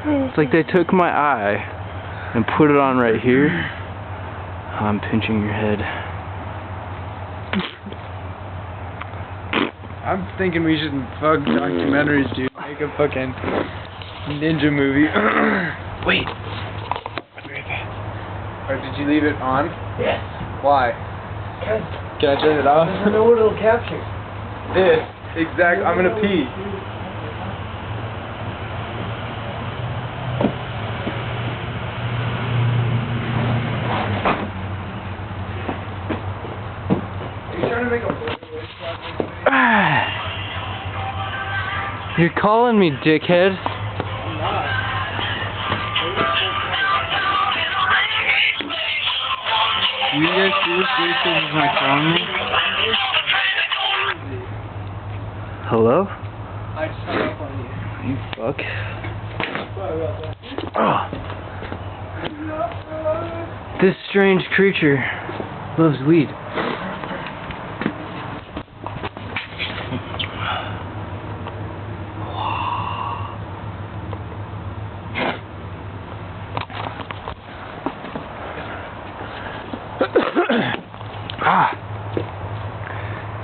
It's like they took my eye and put it on right here. I'm pinching your head. I'm thinking we should fuck documentaries, dude. Make a fucking ninja movie. Wait. Or did you leave it on? Yes. Why? Can I turn it off? I know what it'll capture. This. Exactly. I'm gonna pee. Are you trying to make a You're calling me, dickhead. I'm not. You guys seriously think he's not calling me? Hello? I just hung up on you. You fuck. Sorry about that. Oh. This strange creature loves weed.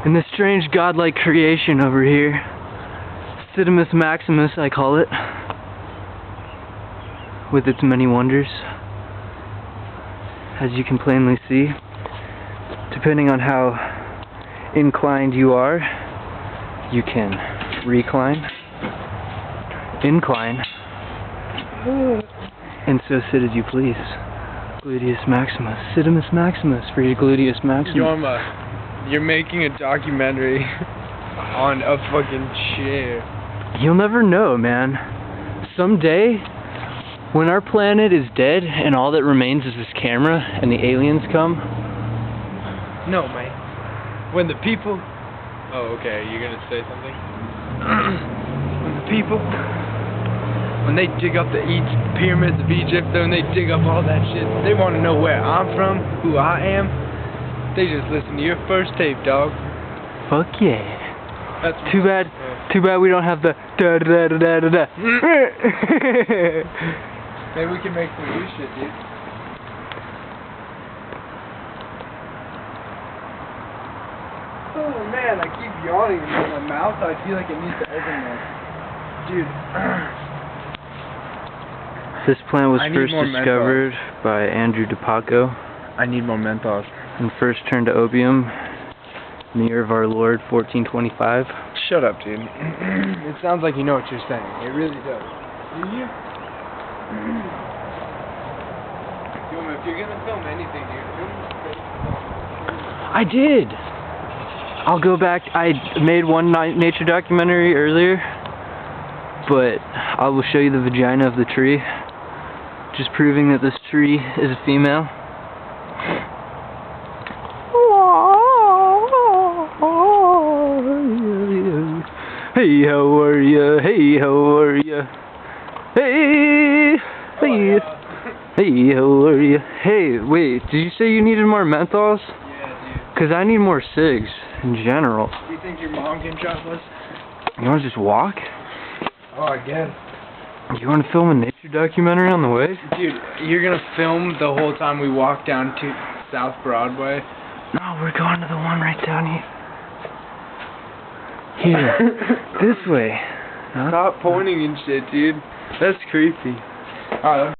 And this strange godlike creation over here, Cidamus Maximus I call it, with its many wonders, as you can plainly see, depending on how inclined you are, you can recline, incline, and so sit as you please. Gluteus Maximus, Cidamus Maximus for your Gluteus Maximus. Yorma, you're making a documentary on a fucking chair. You'll never know, man. Someday, when our planet is dead and all that remains is this camera and the aliens come. No, man. When the people... Oh, okay, you're gonna say something? When the people... When they dig up the pyramids of Egypt, when they dig up all that shit, they want to know where I'm from, who I am. They just listen to your first tape, dog. Fuck yeah. That's Too bad we don't have the da da da da da da. Maybe we can make some new shit, dude. Oh man, I keep yawning in my mouth. I feel like it needs to open more. Dude. This plant was I need first more discovered by Andrew DePaco I need more menthols. and first turned to opium in the year of our Lord 1425. Shut up, dude. It sounds like you know what you're saying. It really does. Do you? If you're gonna film anything, dude, film this. I did! I'll go back. I made one nature documentary earlier, but I will show you the vagina of the tree. Just proving that this tree is a female. Hey, how are ya? Hey, how are ya? Hey, hey, hey, how are ya? Hey, wait, did you say you needed more menthols? Yeah, dude. Cause I need more cigs in general. Do you think your mom can trust us? You wanna just walk? Oh, I guess. You wanna film a nature documentary on the way? Dude, you're gonna film the whole time we walk down to South Broadway? No, we're going to the one right down here. Here. This way. Huh? Stop pointing and shit, dude. That's creepy. Alright.